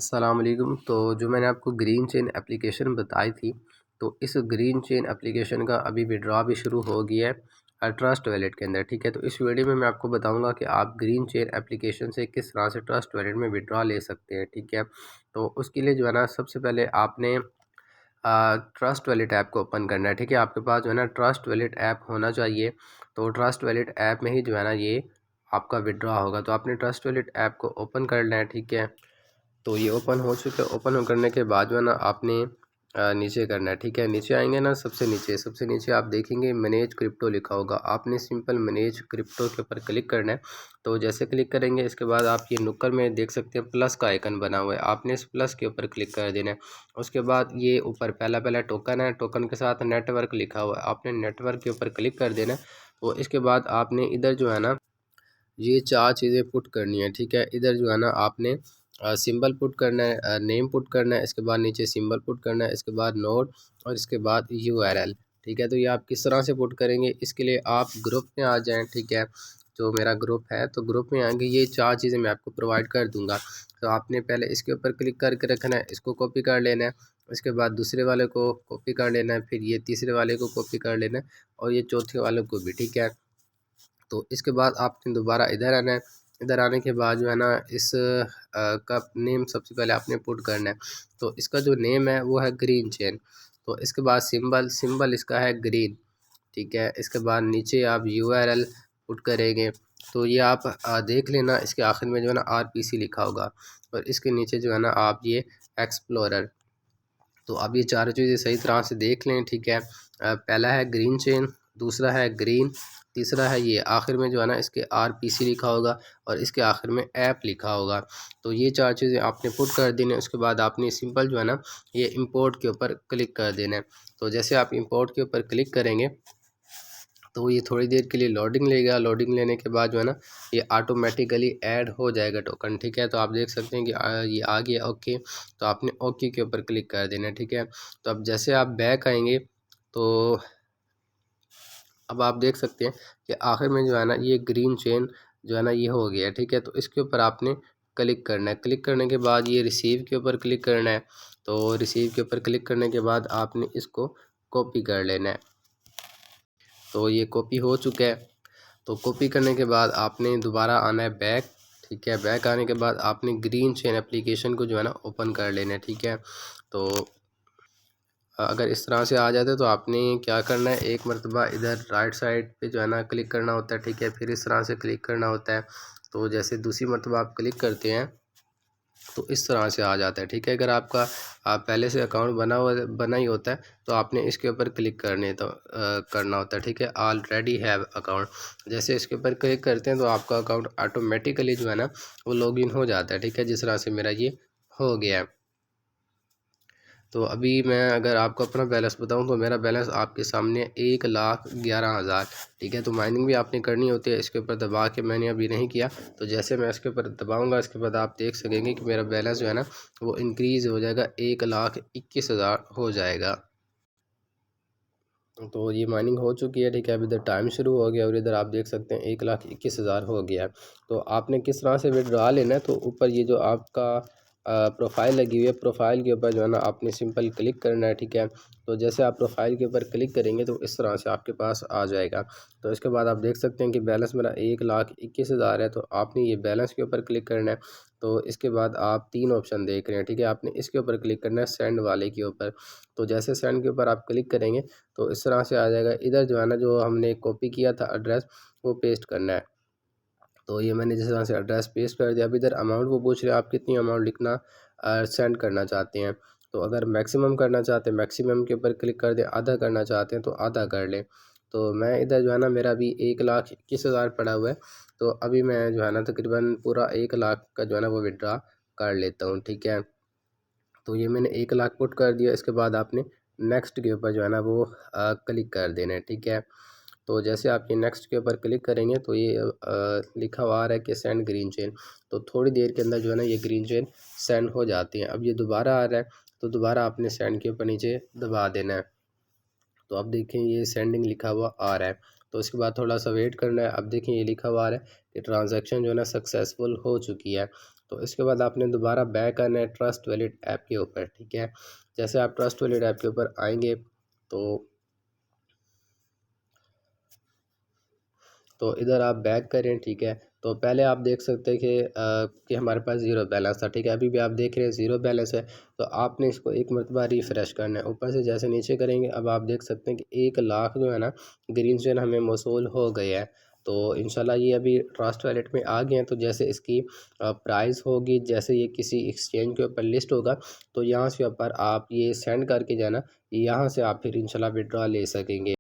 अस्सलाम वालेकुम। तो जो मैंने आपको ग्रीन चेन एप्लीकेशन बताई थी, तो इस ग्रीन चेन एप्लीकेशन का अभी विड्रॉ भी शुरू हो गया है ट्रस्ट वैलेट के अंदर। ठीक है, तो इस वीडियो में मैं आपको बताऊंगा कि आप ग्रीन चेन एप्लीकेशन से किस तरह से ट्रस्ट वैलेट में विड्रॉ ले सकते हैं। ठीक है, तो उसके लिए जो है ना, सबसे पहले आपने ट्रस्ट वैलेट ऐप को ओपन करना है। ठीक है, आपके पास जो है ना ट्रस्ट वैलेट ऐप होना चाहिए। तो ट्रस्ट वैलेट ऐप में ही जो है ना ये आपका विड्रॉ होगा। तो आपने ट्रस्ट वैलेट ऐप को ओपन करना है। ठीक है, तो ये ओपन हो चुका है। ओपन करने के बाद जो है ना आपने नीचे करना है। ठीक है, नीचे आएंगे ना, सबसे नीचे आप देखेंगे मैनेज क्रिप्टो लिखा होगा। आपने सिंपल मैनेज क्रिप्टो के ऊपर क्लिक करना है। तो जैसे क्लिक करेंगे, इसके बाद आप ये नुक्कड़ में देख सकते हैं प्लस का आइकन बना हुआ है, आपने इस प्लस के ऊपर क्लिक कर देना है। उसके बाद ये ऊपर पहला टोकन है, टोकन के साथ नेटवर्क लिखा हुआ है, आपने नेटवर्क के ऊपर क्लिक कर देना है। तो इसके बाद आपने इधर जो है ना ये चार चीज़ें पुट करनी है। ठीक है, इधर जो है ना आपने सिंबल पुट करना है, नेम पुट करना है, इसके बाद नीचे सिंबल पुट करना है, इसके बाद नोड और इसके बाद यूआरएल। ठीक है, तो ये आप किस तरह से पुट करेंगे, इसके लिए आप ग्रुप में आ जाएं। ठीक है, जो मेरा ग्रुप है, तो ग्रुप में आएंगे, ये चार चीज़ें मैं आपको प्रोवाइड कर दूंगा। तो आपने पहले इसके ऊपर क्लिक करके रखना है, इसको कॉपी कर लेना है, इसके बाद दूसरे वाले को कॉपी कर लेना है, फिर ये तीसरे वाले को कॉपी कर लेना है और ये चौथे वाले को भी। ठीक है, तो इसके बाद आपने दोबारा इधर आना है। इधर आने के बाद जो है ना इस का नेम सबसे पहले आपने पुट करना है। तो इसका जो नेम है वो है ग्रीन चेन। तो इसके बाद सिंबल इसका है ग्रीन। ठीक है, इसके बाद नीचे आप यूआरएल पुट करेंगे। तो ये आप देख लेना, इसके आखिर में जो है ना आरपीसी लिखा होगा और इसके नीचे जो है ना आप ये एक्सप्लोरर। तो अब ये चारों चीज़ें सही तरह से देख लें। ठीक है, पहला है ग्रीन चेन, दूसरा है ग्रीन, तीसरा है ये आखिर में जो है ना इसके आरपीसी लिखा होगा और इसके आखिर में ऐप लिखा होगा। तो ये चार चीज़ें आपने पुट कर देने। उसके बाद आपने सिंपल जो है ना ये इंपोर्ट के ऊपर क्लिक कर देना है। तो जैसे आप इंपोर्ट के ऊपर क्लिक करेंगे तो ये थोड़ी देर के लिए लोडिंग लेगा। लोडिंग लेने के बाद जो है ना ये ऑटोमेटिकली ऐड हो जाएगा टोकन। ठीक है, तो आप देख सकते हैं कि ये आ गया। ओके, तो आपने ओके के ऊपर क्लिक कर देना है। ठीक है, तो अब जैसे आप बैक आएंगे तो अब आप देख सकते हैं कि आखिर में जो है ना ये ग्रीन चेन जो है ना ये हो गया है। ठीक है, तो इसके ऊपर आपने क्लिक करना है। क्लिक करने के बाद ये रिसीव के ऊपर क्लिक करना है। तो रिसीव के ऊपर क्लिक करने के बाद आपने इसको कॉपी कर लेना है। तो ये कॉपी हो चुका है। तो कॉपी करने के बाद आपने दोबारा आना है बैक। ठीक है, बैक आने के बाद आपने ग्रीन चेन एप्लीकेशन को जो है ना ओपन कर लेना है। ठीक है, तो अगर इस तरह से आ जाते तो आपने क्या करना है, एक मरतबा इधर राइट साइड पे जो है ना क्लिक करना होता है। ठीक है, फिर इस तरह से क्लिक करना होता है। तो जैसे दूसरी मरतबा आप क्लिक करते हैं तो इस तरह से आ जाता है। ठीक है, अगर आपका पहले से अकाउंट बना ही होता है तो आपने इसके ऊपर क्लिक करना होता है। ठीक है, ऑलरेडी हैव अकाउंट, जैसे इसके ऊपर क्लिक करते हैं तो आपका अकाउंट ऑटोमेटिकली जो है ना वो लॉगिन हो जाता है। ठीक है, जिस तरह से मेरा ये हो गया है। तो अभी मैं अगर आपको अपना बैलेंस बताऊं तो मेरा बैलेंस आपके सामने 1,11,000। ठीक है, तो माइनिंग भी आपने करनी होती है, इसके ऊपर दबा के मैंने अभी नहीं किया। तो जैसे मैं इसके ऊपर दबाऊंगा इसके बाद आप देख सकेंगे कि मेरा बैलेंस जो है ना वो इंक्रीज़ हो जाएगा, 1,21,000 हो जाएगा। तो ये माइनिंग हो चुकी है। ठीक है, अब इधर टाइम शुरू हो गया और इधर आप देख सकते हैं 1,21,000 हो गया। तो आपने किस तरह से विड्रॉ लेना है, तो ऊपर ये जो आपका प्रोफाइल लगी हुई है, प्रोफाइल के ऊपर जो है ना आपने सिंपल क्लिक करना है। ठीक है, तो जैसे आप प्रोफाइल के ऊपर क्लिक करेंगे तो इस तरह से आपके पास आ जाएगा। तो इसके बाद आप देख सकते हैं कि बैलेंस मेरा 1,21,000 है। तो आपने ये बैलेंस के ऊपर क्लिक करना है। तो इसके बाद आप तीन ऑप्शन देख रहे हैं। ठीक है, आपने इसके ऊपर क्लिक करना है, सेंड वाले के ऊपर। तो जैसे सेंड के ऊपर आप क्लिक करेंगे तो इस तरह से आ जाएगा। इधर जो है ना जो हमने कॉपी किया था एड्रेस वो पेस्ट करना है। तो ये मैंने जिस तरह से एड्रेस पेस्ट कर दिया। अब इधर अमाउंट वो पूछ रहे हैं आप कितनी अमाउंट लिखना सेंड करना चाहते हैं। तो अगर मैक्सिमम करना चाहते हैं मैक्सिमम के ऊपर क्लिक कर दें, आधा करना चाहते हैं तो आधा कर लें। तो मैं इधर जो है ना मेरा अभी 1,21,000 पड़ा हुआ है। तो अभी मैं जो है ना तकरीबन पूरा 1,00,000 का जो है ना वो विड्रा कर लेता हूँ। ठीक है, तो ये मैंने 1,00,000 पुट कर दिया। इसके बाद आपने नेक्स्ट के ऊपर जो है ना वो क्लिक कर देना है। ठीक है, तो जैसे आप ये नेक्स्ट के ऊपर क्लिक करेंगे तो ये लिखा हुआ आ रहा है कि सेंड ग्रीन चेन। तो थोड़ी देर के अंदर जो है ना ये ग्रीन चेन सेंड हो जाती है। अब ये दोबारा आ रहा है तो दोबारा आपने सेंड के ऊपर नीचे दबा देना है। तो अब देखें ये सेंडिंग लिखा हुआ आ रहा है। तो इसके बाद थोड़ा सा वेट करना है। अब देखें ये लिखा हुआ आ रहा है कि ट्रांजैक्शन जो है ना सक्सेसफुल हो चुकी है। तो इसके बाद आपने दोबारा बैक आना है ट्रस्ट वैलेट ऐप के ऊपर, ठीक है। जैसे आप ट्रस्ट वैलेट ऐप के ऊपर आएंगे तो इधर आप बैक करें, ठीक है। तो पहले आप देख सकते हैं कि हमारे पास ज़ीरो बैलेंस था, ठीक है। अभी भी आप देख रहे हैं ज़ीरो बैलेंस है, तो आपने इसको एक मरतबा रिफ़्रेश करना है। ऊपर से जैसे नीचे करेंगे अब आप देख सकते हैं कि 1 लाख जो है ना ग्रीन चेन हमें मौसूल हो गया है। तो इंशाल्लाह ये अभी ट्रस्ट वैलेट में आ गए हैं। तो जैसे इसकी प्राइस होगी, जैसे ये किसी एक्सचेंज के ऊपर लिस्ट होगा तो यहाँ से ऊपर आप ये सेंड करके जाना, यहाँ से आप फिर इंशाल्लाह विड्रॉ ले सकेंगे।